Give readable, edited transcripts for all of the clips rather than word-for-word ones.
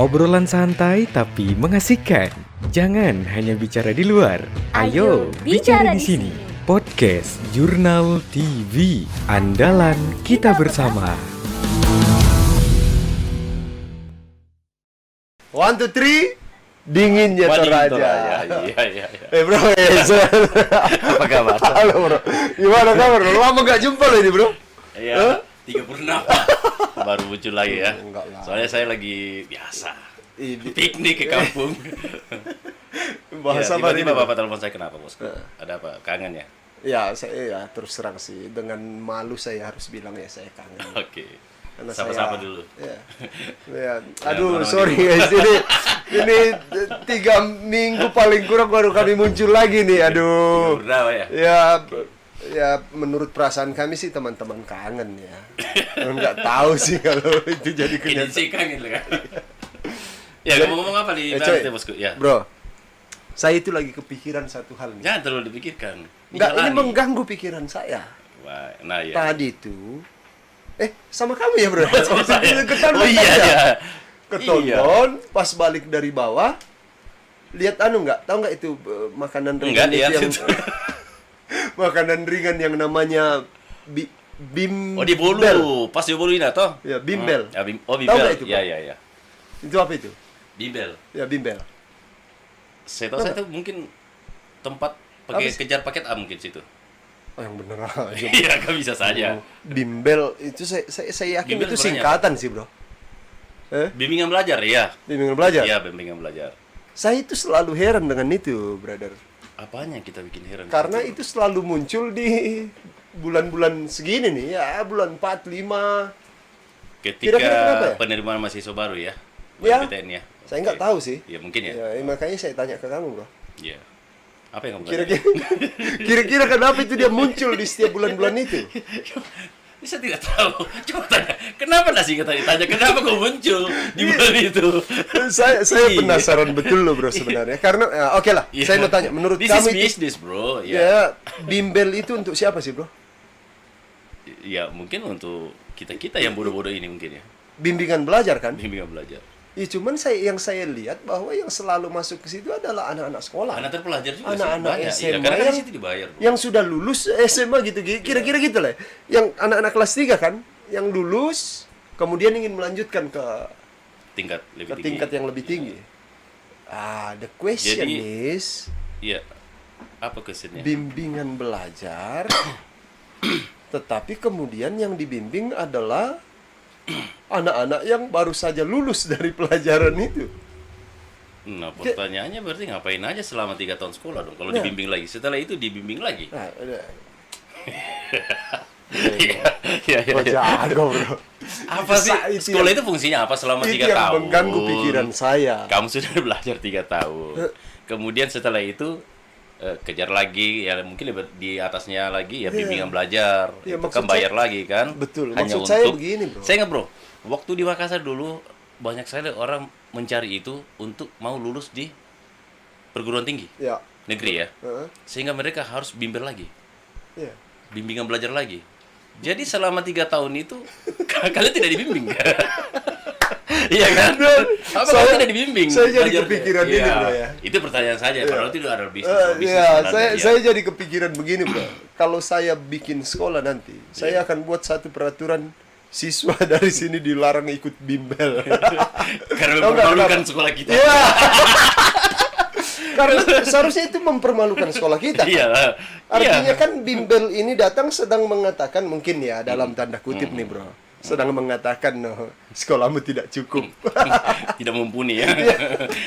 Obrolan santai tapi mengasihkan. Jangan hanya bicara di luar. Ayo bicara di sini. Podcast Jurnal TV. Andalan kita bersama. 1, 2, 3, dinginnya Toraja. Iya. Bro, Apa kabar? halo bro, gimana kabar? Lama gak jumpa loh ini bro. Iya, 3 purnama. Baru muncul lagi ya. Enggak lah. Soalnya saya lagi biasa Ini piknik ke kampung. bahasa Ya, tiba-tiba Bapak telepon saya, kenapa bosku? Ada apa? Kangen ya? Ya, saya terus terang sih dengan malu saya harus bilang ya saya kangen. Oke. Karena Sapa-sapa saya- dulu. Ya. Aduh, orang sorry gitu. guys. Ini 3 minggu paling kurang baru kami muncul lagi nih. Aduh. Berapa ya? Ya menurut perasaan kami sih teman-teman kangen ya. Nggak tahu sih kalau itu jadi Ini kenyataan. sih kangen lah kan. Ya, ngomong-ngomong apa di coy, ya bosku? Ya. Bro, saya itu lagi kepikiran satu hal nih. Jangan terlalu dipikirkan. Enggak, ini Dijalani. mengganggu pikiran saya. Wah, nah ya. Tadi itu sama kamu ya bro? Sama saya. Ketonton Oh iya, ya? iya. Ketonton, pas balik dari bawah, lihat nggak? Tahu nggak itu makanan ringan Enggak lihat yang itu. makanan ringan yang namanya bim. Oh, di Bolu. Pas di Bolu ini toh? Ya, bimbel. Ya, oh, Tahu bimbel. nggak itu, Pak? Iya. Itu apa itu? Bimbel. Ya, bimbel. Saya tahu saya tuh mungkin tempat pakai Apa sih? kejar paket A mungkin situ. Oh, yang bener aja. Iya, kan bisa saja. Bimbel itu saya yakin Bimbel itu sebenarnya singkatan sih bro. Bimbingan belajar, ya. Bimbingan belajar. Iya, bimbingan belajar. Saya itu selalu heran dengan itu, brother. Apanya yang kita bikin heran? Karena itu selalu muncul di bulan-bulan segini nih, ya bulan 4, 5. ketika kira-kira kenapa ya? penerimaan mahasiswa baru ya. Ya. PTN ya. Saya nggak tahu sih. Ya mungkin ya. Ya, makanya saya tanya ke kamu, bro. Iya. Apa yang kamu Kira-kira kira-kira kenapa itu dia muncul di setiap bulan-bulan itu? Saya tidak tahu. Coba tanya. Kenapa nasi kita ditanya? Kenapa kau muncul di bulan itu? saya Iya. penasaran betul loh, bro sebenarnya. Karena oke lah, Iya. saya mau tanya, menurut This kamu is itu business, bro. Ya. ya bimbel itu untuk siapa sih, bro? Ya, mungkin untuk kita yang bodoh-bodoh ini mungkin ya. Bimbingan belajar kan? Bimbingan belajar. Ya, cuman yang saya lihat bahwa yang selalu masuk ke situ adalah anak-anak sekolah. Anak terpelajar juga sih, Anak-anak banyak. Iya, SMA karena kan yang, di situ dibayar, bro. yang sudah lulus SMA gitu, kira-kira gitu lah. Yang anak-anak kelas 3 kan, yang lulus kemudian ingin melanjutkan ke tingkat lebih tinggi. tingkat yang lebih tinggi. The question Jadi, is Iya. Apa kesannya? bimbingan belajar, tetapi kemudian yang dibimbing adalah anak-anak yang baru saja lulus dari pelajaran itu. Nah, pertanyaannya berarti ngapain aja selama 3 tahun sekolah dong? Kalau Nah. dibimbing lagi, setelah itu dibimbing lagi. Nah, Iya. oh, jago bro. Apa sih? Itu Sekolah yang- itu fungsinya apa selama itu 3 yang tahun? mengganggu pikiran saya. Kamu sudah belajar 3 tahun. Kemudian setelah itu kejar lagi, ya mungkin di atasnya lagi ya bimbingan belajar. Iya, Itu maksud kan bayar saya- lagi kan? Betul, Hanya maksud saya untuk begini, bro. Saya nggak, bro. Waktu di Makassar dulu banyak sekali orang mencari itu untuk mau lulus di perguruan tinggi Ya. negeri ya. Heeh. Sehingga mereka harus bimbel lagi. Iya. Bimbingan belajar lagi. Jadi selama 3 tahun itu kalian tidak dibimbing. Iya kan? Apa Saya- kalian tidak dibimbing? saya jadi Belajar- kepikiran ini, Iya. bro, ya. Itu pertanyaan saja. Padahal itu ada bisnis. Ya, saya jadi kepikiran begini, bro. Kalau saya bikin sekolah nanti, saya akan buat satu peraturan siswa dari sini dilarang ikut bimbel. Karena Tahu nggak mempermalukan kenapa? sekolah kita. Iya. Karena seharusnya itu mempermalukan sekolah kita. Iya. Artinya kan bimbel ini datang sedang mengatakan, mungkin ya dalam tanda kutip nih bro, sedang mengatakan no, sekolahmu tidak cukup. Tidak mumpuni ya.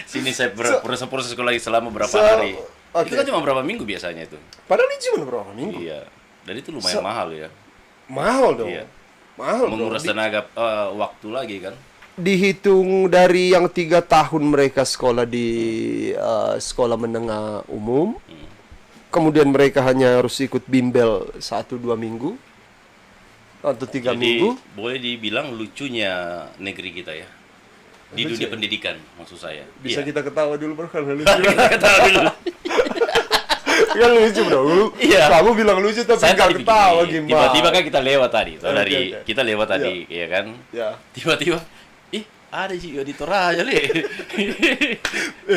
Sini saya proses sekolah lagi selama berapa So, hari. oke. Itu kan cuma berapa minggu biasanya itu. Padahal ini cuma berapa minggu? Iya. Dan itu lumayan mahal ya. Mahal dong. Iya. Mahal Menguras dong. tenaga waktu lagi kan. Dihitung dari yang 3 tahun mereka sekolah di sekolah menengah umum, kemudian mereka hanya harus ikut bimbel 1-2 minggu atau 3 Jadi minggu. boleh dibilang lucunya negeri kita ya. Di Lucu dunia ya? pendidikan maksud saya. Bisa Iya. kita ketawa dulu bro, karena lucu. Kita ketawa dulu. Kan lucu bro. Iya. Kamu bilang lucu tapi Saya nggak tadi ketawa begini, gimana? tiba-tiba kan kita lewat tadi, Oke, oke. kita lewat tadi, ya kan? Ya. Tiba-tiba, Ada sih di Toraja, Le.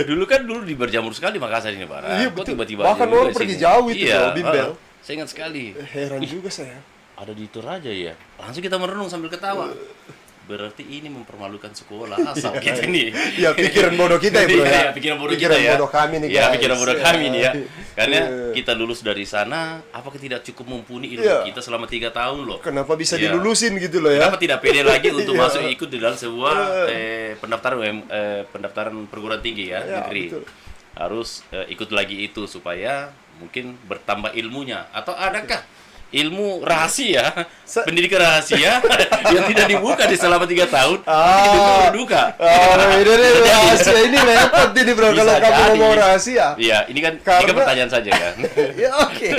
Dulu di berjamur sekali Makassar ini, Pak. Iya, Kok betul. tiba-tiba Bahkan aja orang juga pergi sini? jauh itu Iya, loh, bimbel. Saya ingat sekali. Heran juga saya. Ada di Toraja ya. Langsung kita merenung sambil ketawa. Berarti ini mempermalukan sekolah asal kita nih. Ya, pikiran bodoh kita ya, Bro ya. Iya, pikiran bodoh kita ya. bodoh kami nih, Iya, guys. pikiran bodoh kami nih ya. Iya. Karena kita lulus dari sana, apakah tidak cukup mumpuni ilmu Iya. kita selama 3 tahun loh? Kenapa bisa Iya. dilulusin gitu loh ya? Kenapa tidak pede lagi untuk Iya. masuk ikut di dalam sebuah pendaftaran perguruan tinggi ya, Ya, negeri. betul. Harus ikut lagi itu supaya mungkin bertambah ilmunya, atau adakah ilmu rahasia, pendidikan rahasia yang tidak dibuka di selama 3 tahun, itu berduka. Ini nih rahasia ini repot ini, Bro, Bisa kalau kamu jadi. ngomong rahasia. Iya, ini kan Karena- pertanyaan saja kan. Ya, oke.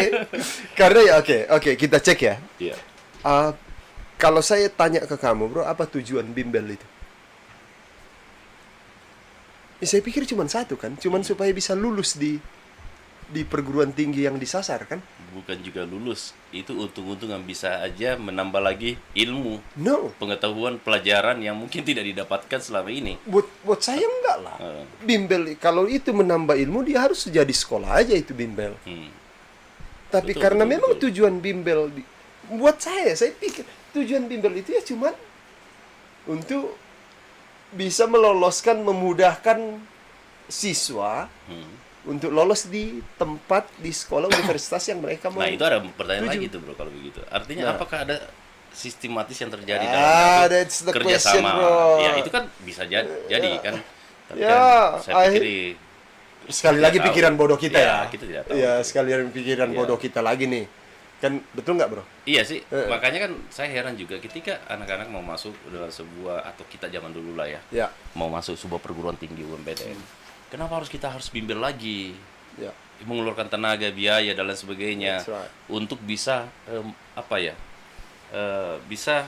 Karena ya oke, kita cek ya. Iya. Kalau saya tanya ke kamu, Bro, apa tujuan bimbel itu? Ya, saya pikir cuma satu kan, cuman supaya bisa lulus di perguruan tinggi yang disasar kan? Bukan juga lulus, itu untung-untungan bisa aja menambah lagi ilmu, No, pengetahuan, pelajaran yang mungkin tidak didapatkan selama ini. buat saya enggak lah. Bimbel kalau itu menambah ilmu, dia harus jadi sekolah aja itu bimbel. Tapi Betul, karena betul, memang betul. tujuan bimbel buat saya pikir tujuan bimbel itu ya cuma untuk bisa meloloskan, memudahkan siswa untuk lolos di tempat di sekolah universitas yang mereka mau. Nah, itu ada pertanyaan tuju. lagi tuh, Bro, kalau begitu. Artinya Nah. apakah ada sistematis yang terjadi Ah, dalam satu that's the question, kerjasama? Bro. Ya, itu kan bisa jadi kan. Tapi Ya, kan saya pikir sekali tidak lagi tahu. pikiran bodoh kita Ya, ya. kita tidak tahu. Iya, sekalian pikiran Iya. bodoh kita lagi nih. Kan betul nggak, Bro? Iya sih, makanya kan saya heran juga ketika anak-anak mau masuk dalam sebuah, atau kita zaman dulu lah ya, Ya. mau masuk sebuah perguruan tinggi UMPTN. Kenapa harus kita harus bimbel lagi? Ya. Mengeluarkan tenaga, biaya dan lain sebagainya That's right. untuk bisa bisa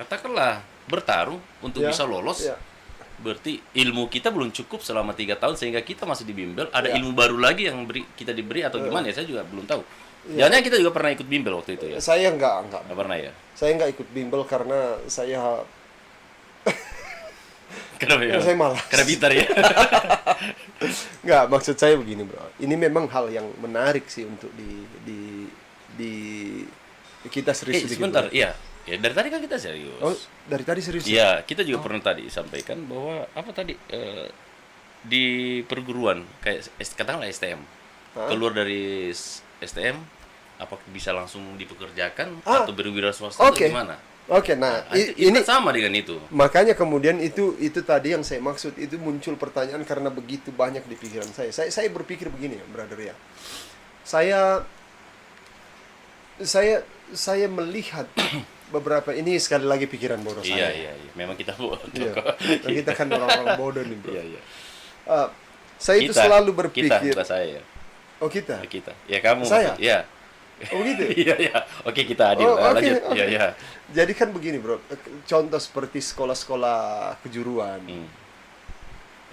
katakanlah bertarung untuk Ya, bisa lolos. ya. Berarti ilmu kita belum cukup selama 3 tahun sehingga kita masih dibimbel. Ada Ya. ilmu baru lagi yang kita diberi atau gimana ya? Saya juga belum tahu. Jangan kita juga pernah ikut bimbel waktu itu ya? Saya enggak. Nggak pernah ya? Saya enggak ikut bimbel karena saya Kenapa ya? saya malas. Karena pintar ya? Enggak, maksud saya begini, Bro. Ini memang hal yang menarik sih untuk di kita serius sedikit, Sebentar, Bro. iya. Ya, dari tadi kan kita serius. Oh, dari tadi serius. ya? Iya, kita juga pernah tadi sampaikan bahwa apa tadi di perguruan kayak katakanlah STM, keluar dari STM, apakah bisa langsung dipekerjakan atau berwira swasta atau Oke. gimana? Oke, nah, Ini sama dengan itu. makanya kemudian itu tadi yang saya maksud, itu muncul pertanyaan karena begitu banyak di pikiran saya. Saya berpikir begini ya, brother ya. Saya melihat beberapa, ini sekali lagi pikiran bodoh saya. Iya. Memang kita bodoh. Iya. Nah, kita kan orang-orang bodoh nih, Bro. Iya. Saya itu selalu berpikir. Kita, bukan saya ya. Oh, kita. Kita. Ya kamu. Saya? Iya. Oh, gitu. Iya. Oke, kita adil. Oh, oke, Lanjut. oke. Iya. Jadi kan begini, Bro. Contoh seperti sekolah-sekolah kejuruan.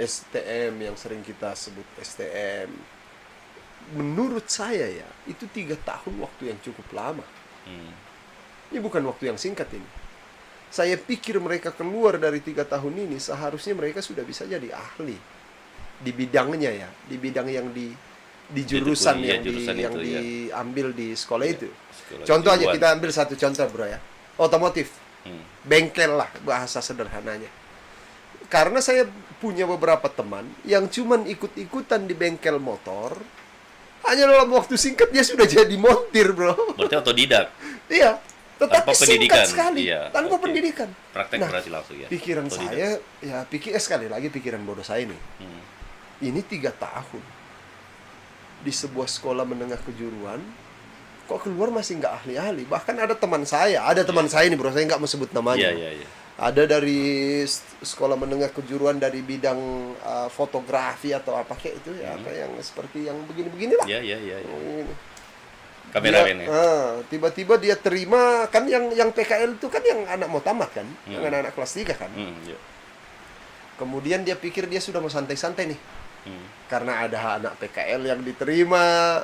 STM yang sering kita sebut STM. Menurut saya ya, itu 3 tahun waktu yang cukup lama. Ini bukan waktu yang singkat ini. Saya pikir mereka keluar dari 3 tahun ini, seharusnya mereka sudah bisa jadi ahli di bidangnya ya, di bidang yang di jurusan Iya, yang jurusan yang itu, ya. diambil di sekolah itu. Sekolah Contoh aja, kejuruan. kita ambil satu contoh, Bro ya. Otomotif. Bengkel lah bahasa sederhananya. Karena saya punya beberapa teman yang cuman ikut-ikutan di bengkel motor, hanya dalam waktu singkat dia sudah jadi montir, Bro. Berarti otodidak. Iya, tetapi Tanpa pendidikan, singkat sekali, iya, tanpa oke. pendidikan. Praktek Nah, berarti langsung ya. Pikiran Otodidak. saya, ya sekali lagi pikiran bodoh saya nih. Ini 3 tahun di sebuah sekolah menengah kejuruan, kok keluar masih nggak ahli-ahli. Bahkan ada teman saya nih, Bro, saya nggak mau sebut namanya. Iya. Ada dari sekolah menengah kejuruan dari bidang fotografi atau apa kayak itu ya, apa yang seperti yang begini-begini lah. Iya. Ini. Kameramen ya. Tiba-tiba dia terima kan yang PKL itu kan yang anak mau tamat kan, yang anak-anak kelas 3 kan. Iya. Kemudian dia pikir dia sudah mau santai-santai nih. Karena ada anak PKL yang diterima.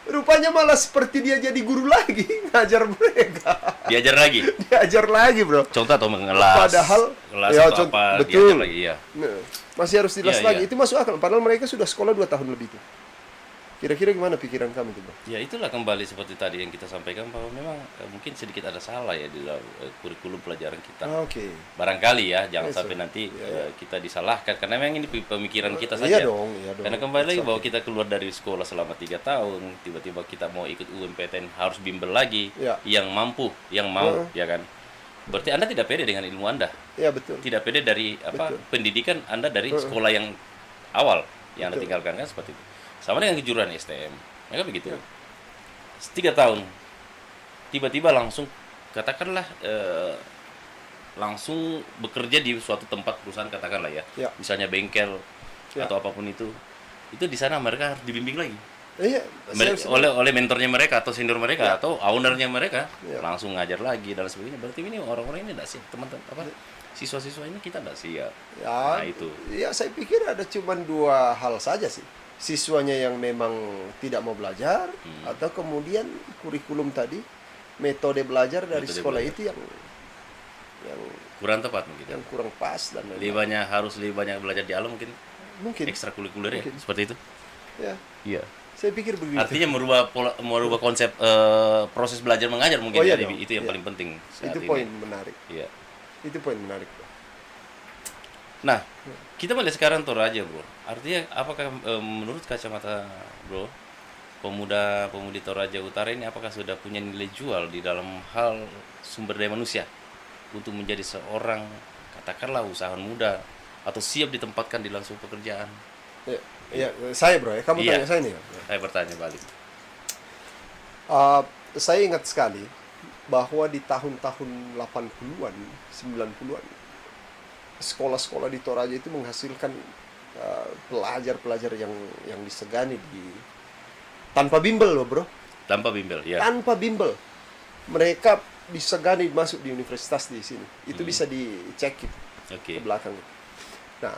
Rupanya malah seperti dia jadi guru lagi ngajar mereka. Diajar lagi. Diajar lagi, bro. Contoh atau mengelas. Padahal kelas ya, atau apa betul. diajar lagi, iya. Nah, masih harus dilas Iya, lagi. iya. Itu masuk akal. Padahal mereka sudah sekolah 2 tahun lebih tuh. Kira-kira gimana pikiran kamu tuh, bro? Ya itulah kembali seperti tadi yang kita sampaikan bahwa memang mungkin sedikit ada salah ya di dalam kurikulum pelajaran kita. Oke. Barangkali ya, jangan Yes, sampai sir. nanti Iya, kita disalahkan karena memang ini pemikiran kita Iya saja. dong, iya dong. Karena kembali lagi It's bahwa okay. kita keluar dari sekolah selama 3 tahun, tiba-tiba kita mau ikut UMPTN harus bimbel lagi, Ya. yang mampu, yang mau, ya kan? Berarti Anda tidak pede dengan ilmu Anda, Iya, betul. tidak pede dari apa Betul. pendidikan Anda dari sekolah yang awal yang Anda Betul. tinggalkan kan seperti itu. Sama dengan kejuruan STM, mereka begitu. 3 tahun, tiba-tiba langsung katakanlah langsung bekerja di suatu tempat perusahaan katakanlah ya, Ya. misalnya bengkel Ya. atau apapun itu di sana mereka harus dibimbing lagi. Iya, Oleh mentornya mereka atau senior mereka atau ownernya mereka Ya. langsung ngajar lagi dan sebagainya. Berarti ini orang-orang ini tidak siap, teman-teman apa siswa-siswa ini kita tidak siap. ya, Nah, itu. ya saya pikir ada cuma 2 hal saja sih. Siswanya yang memang tidak mau belajar atau kemudian kurikulum tadi metode belajar dari Metode sekolah belajar. itu yang Kurang tepat mungkin. yang kurang pas dan Lebih banyak belajar di alam mungkin mungkin ekstrakurikuler ya Mungkin. seperti itu. ya Iya. saya pikir begitu. Artinya merubah konsep proses belajar mengajar mungkin Oh, iya ya, dong. itu yang Iya. paling penting saat Itu ini. poin menarik. Iya. Itu poin menarik. Nah, kita melihat sekarang Toraja, bro. Artinya apakah menurut kacamata bro, pemuda-pemudi Toraja Utara ini apakah sudah punya nilai jual di dalam hal sumber daya manusia untuk menjadi seorang katakanlah usahawan muda atau siap ditempatkan di langsung pekerjaan? Ya, saya bro ya. Kamu Iya. tanya saya nih. Saya bertanya balik. Saya ingat sekali bahwa di tahun-tahun 80-an, 90-an, sekolah-sekolah di Toraja itu menghasilkan pelajar-pelajar yang disegani tanpa bimbel loh bro, Tanpa bimbel, ya. tanpa bimbel. Mereka disegani masuk di universitas di sini. Itu bisa dicek gitu, Oke. ke belakang. Nah,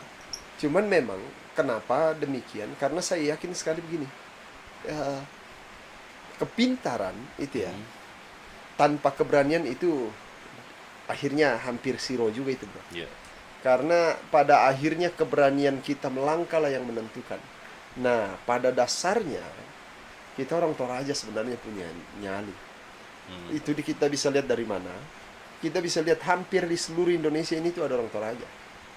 cuman memang kenapa demikian? Karena saya yakin sekali begini, kepintaran itu ya, tanpa keberanian itu akhirnya hampir zero juga itu bro. Iya. Karena pada akhirnya keberanian kita melangkah lah yang menentukan. Nah, pada dasarnya kita orang Toraja sebenarnya punya nyali. Itu kita bisa lihat dari mana? Kita bisa lihat hampir di seluruh Indonesia ini tuh ada orang Toraja.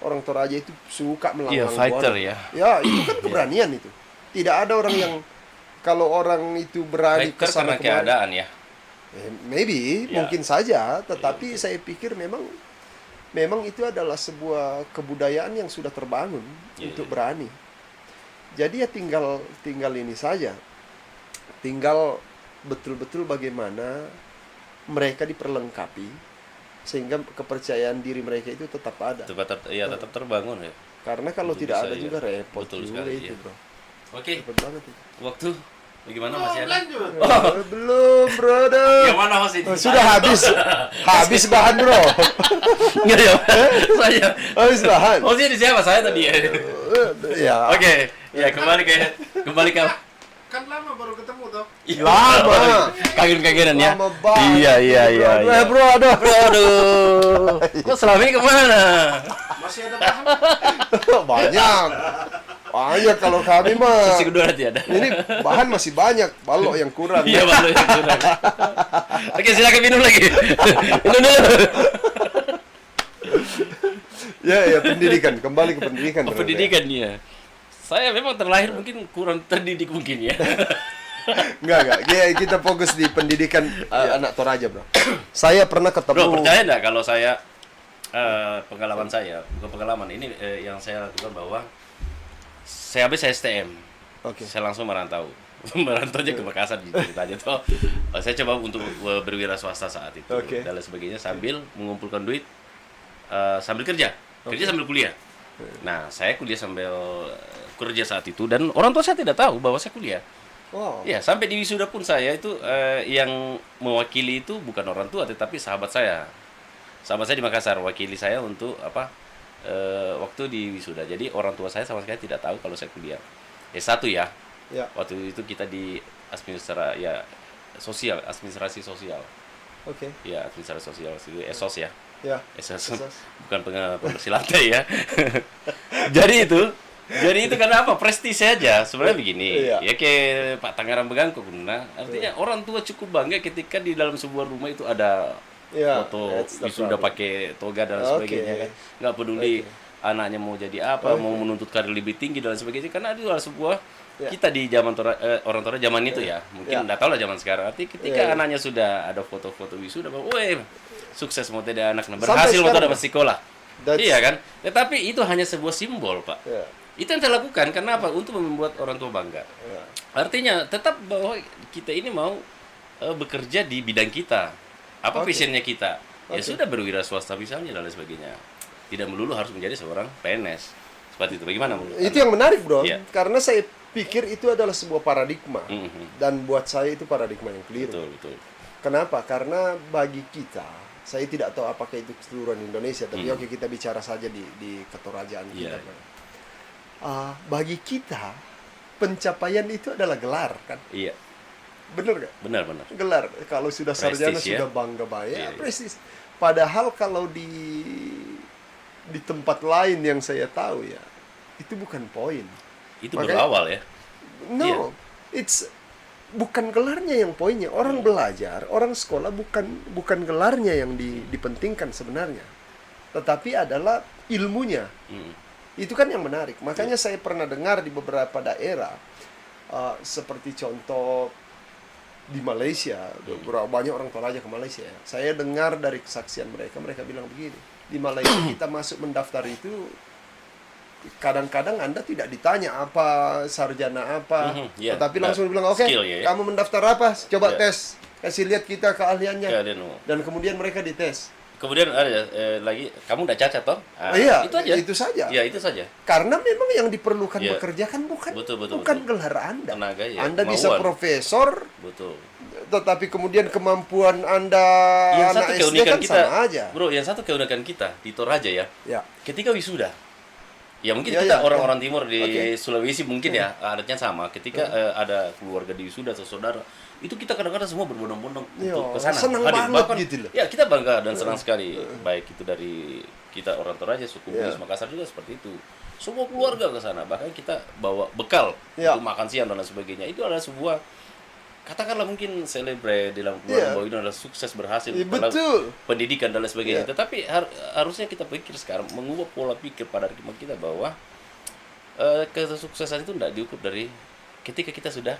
Orang Toraja itu suka melanglang Iya, fighter buana. ya. Ya, itu kan keberanian itu. Tidak ada orang yang kalau orang itu berani Fighter kesana karena kemari. keadaan ya. Maybe, Ya. mungkin saja, tetapi saya pikir memang itu adalah sebuah kebudayaan yang sudah terbangun untuk berani. Jadi ya tinggal ini saja. Tinggal betul-betul bagaimana mereka diperlengkapi sehingga kepercayaan diri mereka itu tetap ada. Tetap terbangun ya. Karena kalau Untuk tidak bisa, ada ya. juga repot Betul juga sekali, itu, ya. bro. Oke, Repot banget itu. waktu bagaimana masih ada? Belum, brother. Yang mana masih? Sudah habis. Habis bahan, bro. Enggak ya. Saya. Habis bahan. Oh, sih di siapa saya tadi ya? Ya. Oke, ya kembali ke Kan lama baru ketemu toh. Lama. Kagen-kagenan ya. Lama banget. Iya. Bro, aduh. Aduh. Kok selama ini kemana? Masih ada bahan. Banyak. Banyak kalau kami mah. Sisi kedua nanti ada. Ini bahan masih banyak, balok yang kurang. Iya, baru yang kurang. Oke, silakan minum lagi. Minum dulu. Ya, pendidikan. Kembali ke pendidikan. Oh, brother. pendidikan ya. Saya memang terlahir mungkin kurang terdidik mungkin ya. Enggak. Kita fokus di pendidikan anak Toraja, bro. Saya pernah ketemu. Bro, percaya nggak kalau saya pengalaman saya, bukan pengalaman ini yang saya lakukan bahwa saya habis STM, Oke. saya langsung merantau, merantaunya ke Makassar ceritanya tuh. Saya coba untuk berwira swasta saat itu Oke. dan lain sebagainya sambil mengumpulkan duit, sambil kerja sambil kuliah. Nah, saya kuliah sambil kerja saat itu dan orang tua saya tidak tahu bahwa saya kuliah. Wow. Ya, sampai di wisuda pun saya itu yang mewakili itu bukan orang tua tetapi sahabat saya. Sahabat saya di Makassar wakili saya untuk waktu di wisuda. Jadi orang tua saya sama sekali tidak tahu kalau saya kuliah. S1 ya. Ya. Waktu itu kita di administrasi sosial. Oke. Ya, administrasi sosial itu ESOS ya. Ya. ESOS Esos. bukan pengersi lantai ya. Jadi itu karena apa? Prestis saja. Sebenarnya begini, Iya. ya kayak Pak Tangerang Begangko guna. Artinya orang tua cukup bangga ketika di dalam sebuah rumah itu ada Iya, foto that's the wisuda problem. pakai toga dan Oke. sebagainya kan. Nggak peduli anaknya mau jadi apa, Oke. mau menuntut karir lebih tinggi dan sebagainya. Karena itu adalah sebuah Ya. kita di zaman orang tua zaman itu ya. Mungkin Ya. nggak tahu lah zaman sekarang. Artinya ketika Ya. anaknya sudah ada foto-foto wisuda, weh sukses mau tidak anak Sampai berhasil mau sekarang, dapat sekolah. That's- Iya kan? Tetapi itu hanya sebuah simbol, Pak. Ya. Itu yang saya lakukan karena apa? Untuk membuat orang tua bangga. Ya. Artinya tetap bahwa kita ini mau bekerja di bidang kita. Apa Oke. passionnya kita? Ya Oke. sudah berwira swasta misalnya dan lain sebagainya. Tidak melulu harus menjadi seorang PNS. Seperti itu. Bagaimana menurut Itu Anda? yang menarik, Bro. Iya. Karena saya pikir itu adalah sebuah paradigma. Mhm. Dan buat saya itu paradigma yang keliru. Betul, betul. Kenapa? Karena bagi kita, saya tidak tahu apakah itu keseluruhan Indonesia, tapi oke kita bicara saja di ketorajaan kita. Iya. Bro. Bagi kita, pencapaian itu adalah gelar, kan? Iya, Bener nggak? benar-benar. Gelar. Kalau sudah sarjana Prestis, ya? sudah bangga banget, Iya, iya. prestis. Padahal kalau di tempat lain yang saya tahu ya, itu bukan poin. Itu Makanya- berawal ya. No, Iya. it's bukan gelarnya yang poinnya. Orang belajar, orang sekolah bukan gelarnya yang dipentingkan sebenarnya, tetapi adalah ilmunya. Mhm. Itu kan yang menarik. Makanya saya pernah dengar di beberapa daerah, seperti contoh di Malaysia, banyak orang Toraja ke Malaysia. Ya. Saya dengar dari kesaksian mereka bilang begini, di Malaysia kita masuk mendaftar itu, kadang-kadang Anda tidak ditanya apa sarjana apa, iya, tetapi benar. langsung bilang, oke, Skill ya, ya. kamu mendaftar apa? Coba Ya. tes, kasih lihat kita keahliannya, Keahlian, oh. dan kemudian mereka dites. Kemudian ada lagi, kamu udah cacat toh? Ah, Iya, itu aja. itu saja. Ya, itu saja. Karena memang yang diperlukan Iya. bekerja kan bukan Betul, betul, bukan betul. gelar Anda. Tenaga, ya, Anda bisa kemauan. profesor, Betul. tetapi kemudian kemampuan Anda Yang anak satu SD keunikan kan kita, sama aja. bro, yang satu keunikan kita di Toraja ya, Ya. ketika wisuda, ya mungkin Ya, kita ya, orang-orang timur di Oke. Sulawesi mungkin ya adatnya sama. Ketika ada keluarga di wisuda atau saudara, itu kita kadang-kadang semua berbondong-bondong Iya, untuk ke sana. senang hadir. banget Bahkan, gitu loh. ya kita bangga dan senang sekali, baik itu dari kita orang Toraja, suku Iya. Bugis, Makassar juga seperti itu. Semua keluarga ke sana, bahkan kita bawa bekal Iya. untuk makan siang dan lain sebagainya. Itu adalah sebuah, katakanlah mungkin celebrate dalam keluarga Iya. bahwa ini adalah sukses berhasil Iya, dalam betul. pendidikan dan lain sebagainya. Iya. Tetapi harusnya kita pikir sekarang, mengubah pola pikir pada diri kita bahwa kesuksesan itu tidak diukur dari ketika kita sudah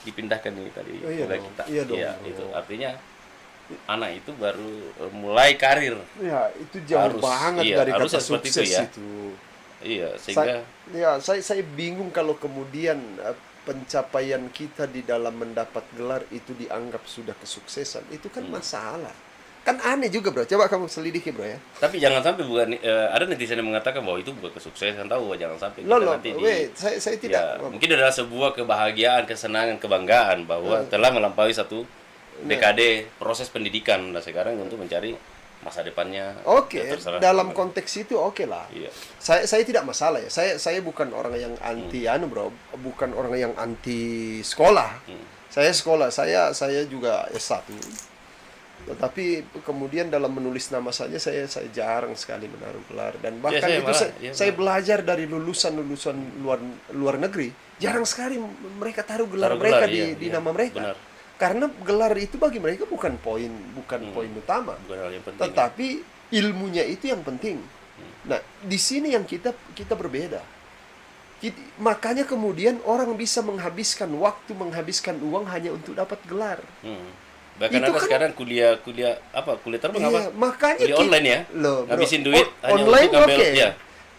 dipindahkan nih tadi Oh, iya oleh dong. kita. Iya dong, bro. Itu artinya anak itu baru mulai karir. Ya, itu jauh Harus, banget iya, dari kata harusnya seperti sukses itu ya. itu. Iya, sehingga Saya bingung kalau kemudian pencapaian kita di dalam mendapat gelar itu dianggap sudah kesuksesan. Itu kan masalah. Kan aneh juga, Bro. Coba kamu selidiki, Bro ya. tapi jangan sampai bukan ada netizen yang mengatakan bahwa itu bukan kesuksesan, tahu jangan sampai kita Loh, nanti saya tidak. ya, mungkin adalah sebuah kebahagiaan, kesenangan, kebanggaan bahwa telah melampaui satu dekade proses pendidikan dan sekarang untuk mencari masa depannya. Oke, ya terserah dalam gimana. konteks itu oke lah. Iya. Saya tidak masalah ya. Saya bukan orang yang anti Bro, bukan orang yang anti sekolah. Saya sekolah, saya juga S1. Tetapi kemudian dalam menulis nama saja saya jarang sekali menaruh gelar, dan bahkan saya itu malah, saya belajar dari lulusan luar negeri, jarang sekali mereka taruh gelar Taruh mereka gelar, di iya. nama mereka. Benar. Karena gelar itu bagi mereka bukan poin poin utama. Bukan hal yang penting. Tetapi ilmunya itu yang penting. Nah, di sini yang kita berbeda. Makanya kemudian orang bisa menghabiskan waktu, menghabiskan uang hanya untuk dapat gelar. Bahkan Itu ada kan- sekarang kuliah terbang apa? Iya, makanya Kuliah online ya? Loh, bro, Ngabisin duit hanya online untuk ambil, oke. ya.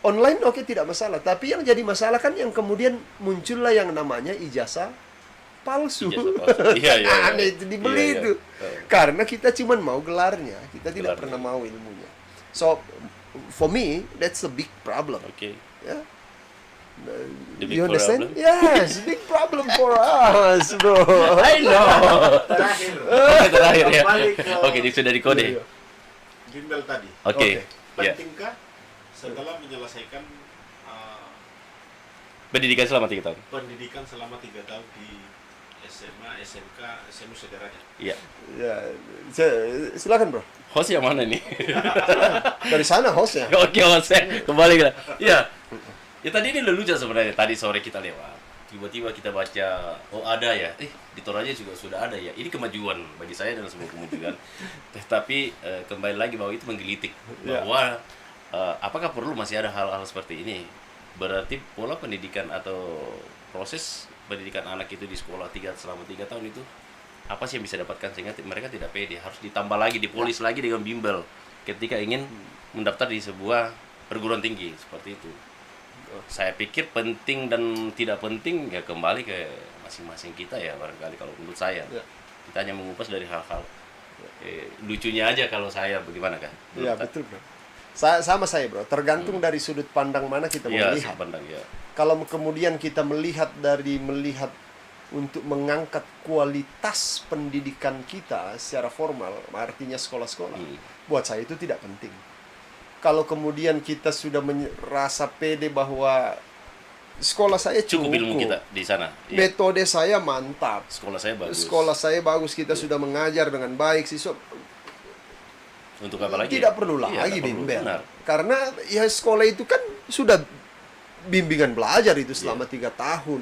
Online oke tidak masalah, tapi yang jadi masalah kan yang kemudian muncullah yang namanya ijazah palsu. Ijazah palsu. Iya, iya, iya. Aneh itu dibeli Iya, iya. itu. Karena kita cuma mau gelarnya, kita tidak Gelarnya. pernah mau ilmunya. So for me that's a big problem. Oke. Ya. The big You understand? problem? Yes, big problem for us, bro. I know. Terakhir, Oke, terakhir ya. Kembali ke- Oke, itu sudah di kode. Iya, iya. bimbel tadi. Oke. Oke. Ya. Pentingkah setelah menyelesaikan Pendidikan selama 3 tahun. pendidikan selama 3 tahun di SMA, SMK, SMA sederhana. Iya. Ya, silakan bro. Host yang mana nih? Dari sana hostnya. Oke, host kembali kita. Iya. Ya tadi ini lucu sebenarnya. Tadi sore kita lewat. Tiba-tiba kita baca, oh ada ya. Di Toraja juga sudah ada ya. Ini kemajuan bagi saya dan semua kemajuan. Tapi kembali lagi bahwa itu menggelitik bahwa apakah perlu masih ada hal-hal seperti ini? Berarti pola pendidikan atau proses pendidikan anak itu di sekolah selama 3 tahun itu apa sih yang bisa dapatkan sehingga mereka tidak pede, harus ditambah lagi, dipolis lagi dengan bimbel ketika ingin mendaftar di sebuah perguruan tinggi seperti itu. Saya pikir penting dan tidak penting ya kembali ke masing-masing kita ya, barangkali kalau menurut saya. Kita hanya mengupas dari hal-hal lucunya aja. Kalau saya bagaimana kan? Iya betul bro. Sama saya bro, tergantung dari sudut pandang mana kita Iya, melihat. sudut pandang, ya. Kalau kemudian kita melihat untuk mengangkat kualitas pendidikan kita secara formal, artinya sekolah-sekolah, buat saya itu tidak penting. Kalau kemudian kita sudah merasa pede bahwa sekolah saya Cukup ilmu kita di sana. Iya. Metode saya mantap. Sekolah saya bagus. Sekolah saya bagus, kita sudah mengajar dengan baik, siswa Untuk apa lagi? tidak perlu Iya, lagi tak perlu, bimbel. benar. Karena ya sekolah itu kan sudah bimbingan belajar itu selama 3 tahun.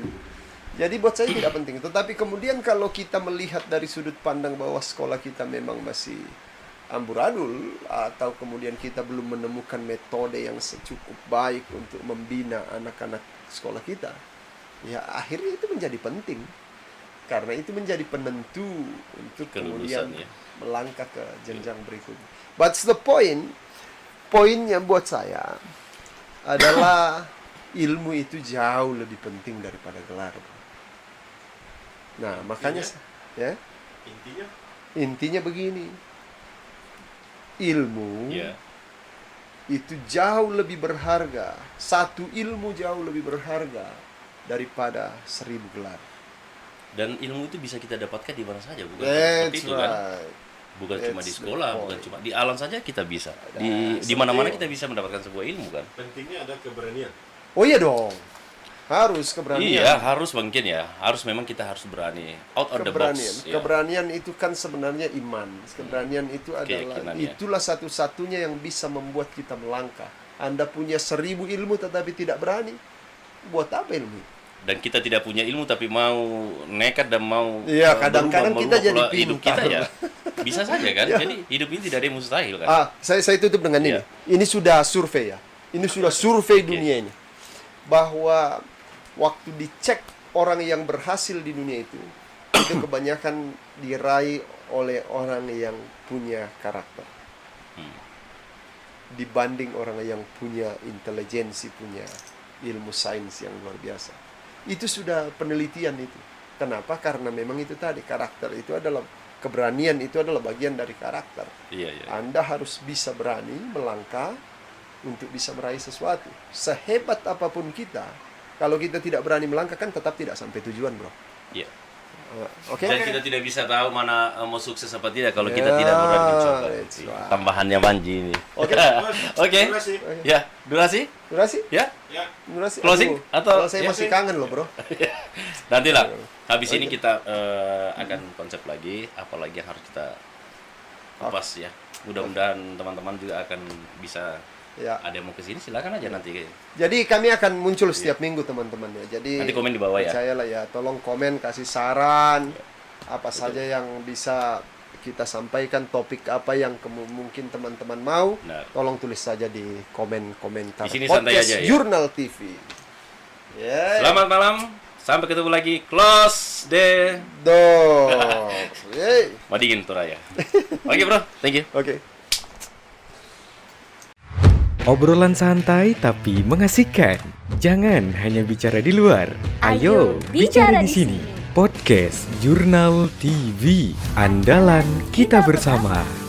Jadi buat saya tidak penting. Tetapi kemudian kalau kita melihat dari sudut pandang bahwa sekolah kita memang masih amburadul, atau kemudian kita belum menemukan metode yang cukup baik untuk membina anak-anak sekolah kita, ya akhirnya itu menjadi penting. Karena itu menjadi penentu untuk kemudian Kelulusan, ya. melangkah ke jenjang berikutnya. But the poinnya buat saya adalah ilmu itu jauh lebih penting daripada gelar. Nah, makanya ya, intinya begini. Ilmu Iya. itu jauh lebih berharga. Satu ilmu jauh lebih berharga daripada 1000 gelar. Dan ilmu itu bisa kita dapatkan di mana saja, bukan seperti itu kan? Bukan cuma di That's sekolah, the bukan point. cuma di alam saja kita bisa. Nah, Di mana-mana kita bisa mendapatkan sebuah ilmu kan? Pentingnya ada keberanian. Oh iya dong. Harus keberanian. Iya, harus mungkin ya. Harus memang kita harus berani. Out of the box. Keberanian. Ya. Keberanian itu kan sebenarnya iman. Keberanian itu adalah, Keyakinan, ya. itulah satu-satunya yang bisa membuat kita melangkah. Anda punya 1000 ilmu tetapi tidak berani, buat apa ilmu? Dan kita tidak punya ilmu tapi mau nekat dan mau Iya, kadang-kadang kita jadi pola hidup pintar. kita ya. Bisa saja kan? Iya. Jadi hidup ini tidak ada yang mustahil kan? Saya tutup dengan ini. Iya. Ini sudah survei ya. Ini sudah survei dunia ini. Bahwa waktu dicek orang yang berhasil di dunia itu kebanyakan diraih oleh orang yang punya karakter. Dibanding orang yang punya intelijensi, punya ilmu sains yang luar biasa. Itu sudah penelitian itu. Kenapa? Karena memang itu tadi, karakter itu adalah, keberanian itu adalah bagian dari karakter. Iya, iya. Anda harus bisa berani melangkah untuk bisa meraih sesuatu. Sehebat apapun kita, kalau kita tidak berani melangkah kan tetap tidak sampai tujuan, bro. Iya. Oke? Dan kita tidak bisa tahu mana mau sukses apa tidak kalau kita Ya, tidak berani mencoba. that's right. Tambahannya Banji ini. Oke. Oke. Terima kasih. Ya, durasi? Durasi? Ya. Ya. Durasi? Closing? Aduh, Atau- kalau saya ya, masih sih. kangen loh, bro. Nantilah. Habis ini kita akan konsep lagi, apalagi yang harus kita kupas ya. Mudah-mudahan teman-teman juga akan bisa, Ya. ada yang mau kesini silakan aja nanti. Jadi kami akan muncul setiap minggu, teman-teman ya. Jadi Nanti komen di bawah ya. percayalah ya, tolong komen, kasih saran apa saja yang bisa kita sampaikan, topik apa yang mungkin teman-teman mau. Benar. Tolong tulis saja di komen komentar Di sini santai Podcast aja ya. Jurnal TV. Ya. Selamat malam. Sampai ketemu lagi. Close the Door. Yeay. Madingin Toraya. Oke, Bro. Thank you. Oke. Obrolan santai tapi mengasihkan. Jangan hanya bicara di luar. Ayo bicara di sini. Podcast Jurnal TV. Andalan kita bersama.